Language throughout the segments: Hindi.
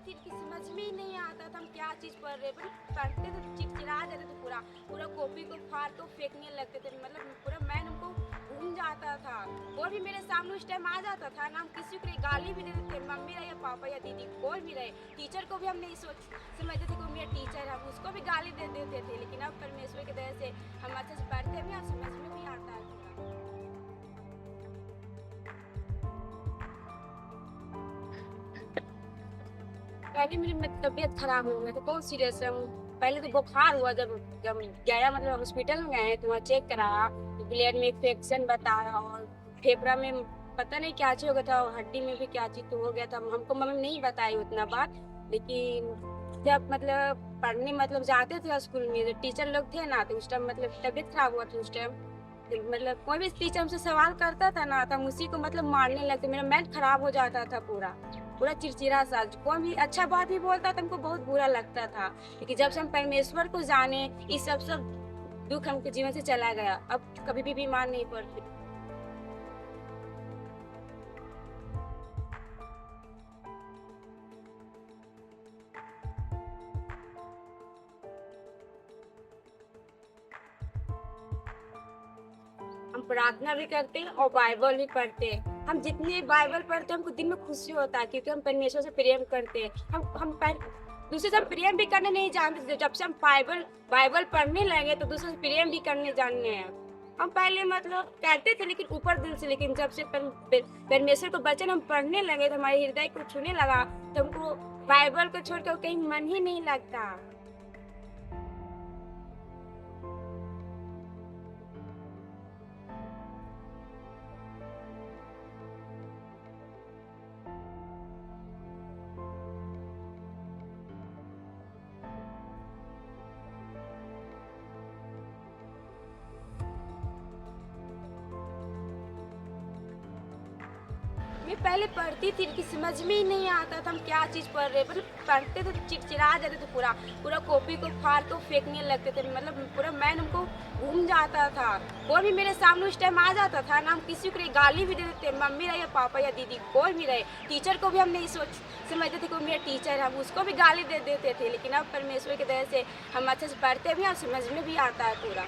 थी कि समझ में ही नहीं आता था हम क्या चीज़ पढ़ रहे, पढ़ते थे तो चिड़चिड़ा जाते थे, पूरा पूरा कॉपी को फाड़ को फेंकने लगते थे, मतलब पूरा मैन हमको घूम जाता था। और भी मेरे सामने उस टाइम आ जाता था ना, हम किसी को गाली भी देते थे, मम्मी रहे या पापा या दीदी कोई भी रहे, टीचर को भी हम नहीं समझते थे कि मेरा टीचर है, हम उसको भी गाली दे देते थे। लेकिन अब परमेश्वर की दया से हम अच्छे से पढ़ते भी और समझ में भी आता है। पहले मेरी तबीयत खराब हो गई थी, बहुत सीरियस है। पहले तो बुखार हुआ, जब जब गया मतलब हॉस्पिटल में गए तो वहाँ चेक कराया तो ब्लड में इन्फेक्शन बताया और फेफड़ा में पता नहीं क्या चीज हो गया था, और हड्डी में भी क्या चीज तो हो गया था। हमको मम्मी नहीं बताई उतना बात, लेकिन जब मतलब पढ़ने मतलब जाते थे स्कूल में, जो टीचर लोग थे ना, तो उस टाइम मतलब तबीयत खराब हुआ था। उस टाइम मतलब कोई भी टीचर हमसे सवाल करता था ना, तो हम उसी को मतलब मारने लगते, मेरा मैथ खराब हो जाता था, पूरा पूरा चिड़चिड़ा सा। कोई भी अच्छा बात भी बोलता था हमको बहुत बुरा लगता था। लेकिन जब से हम परमेश्वर को जाने, इस सब दुख हमके जीवन से चला गया, अब कभी भी बीमार नहीं पड़ते। हम प्रार्थना भी करते हैं और बाइबल भी पढ़ते हैं। हम जितने बाइबल पढ़ते हैं हमको दिन में खुशी होता है, क्योंकि हम परमेश्वर से प्रेम करते हैं। दूसरे से प्रेम भी करने नहीं जानते। जब से हम बाइबल बाइबल पढ़ने लगे तो दूसरे से प्रेम भी करने जानने हैं। हम पहले मतलब कहते थे लेकिन ऊपर दिल से, लेकिन जब से परमेश्वर को वचन हम पढ़ने लगे तो हमारे हृदय को छूने लगा, तो हमको बाइबल को छोड़कर कहीं मन ही नहीं लगता। मैं पहले पढ़ती थी कि समझ में ही नहीं आता था हम क्या चीज़ पढ़ रहे, पढ़ते थे तो चिड़चिड़ा जाते थे, पूरा पूरा कॉपी को फाड़ को फेंकने लगते थे, मतलब पूरा मैन हमको घूम जाता था। और भी मेरे सामने उस टाइम आ जाता था ना, हम किसी को गाली भी देते थे, मम्मी रहे या पापा या दीदी कोई भी रहे, टीचर को भी हम नहीं समझते थे कि मेरा टीचर है, हम उसको भी गाली दे देते थे। लेकिन अब परमेश्वर की दया से हम अच्छे से पढ़ते भी और समझ में भी आता है पूरा।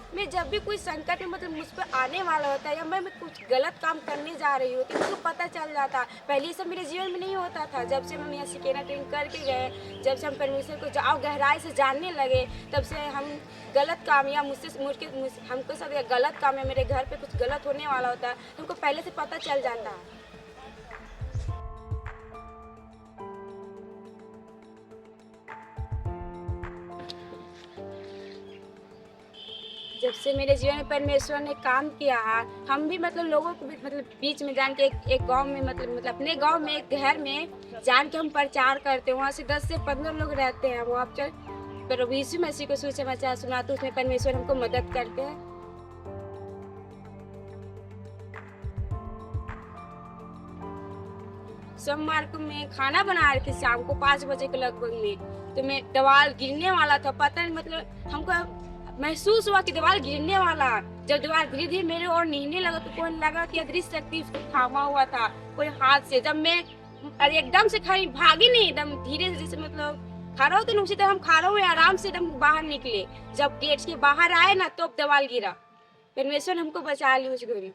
मैं जब भी कोई संकट में मतलब मुझ पर आने वाला होता है या मैं कुछ गलत काम करने जा रही होती हूँ, मुझको पता चल जाता। पहले ये सब मेरे जीवन में नहीं होता था। जब से हम यहाँ सिकेना ट्रेनिंग करके गए, जब से हम परमेश्वर को गहराई से जानने लगे, तब से हम गलत काम या हमको सब गलत काम या मेरे घर पे कुछ गलत होने वाला होता है, हमको पहले से पता चल जाता है। जब से मेरे जीवन में परमेश्वर ने काम किया है, हम भी मतलब लोगों को भी मतलब बीच में जान के एक गांव में मतलब अपने गांव में एक घर में जान के हम प्रचार करते हैं। वहाँ से 10 से 15 लोग रहते हैं। वहाँ पर प्रभु यीशु मसीह को सुसमाचार सुनाते, उसमें परमेश्वर हमको मदद करते हैं। सोमवार को मैं खाना बना रही थी शाम को 5 बजे के लगभग में, तो मैं दीवार गिरने वाला था। पता नहीं मतलब हमको महसूस हुआ कि दीवार गिरने वाला। जब दीवार धीरे धीरे मेरे ओर नीने लगा तो कोई लगा कि अदृश्य शक्ति उसको थामा हुआ था कोई हाथ से। जब मैं एकदम से खड़ी भागी नहीं, एकदम धीरे से, जैसे मतलब खड़ा होते ना उसी तरह हम खड़ा हुए आराम से एकदम बाहर निकले। जब गेट के बाहर आए ना तो दीवार गिरा, परमेश्वर हमको बचा ली उस घड़ी।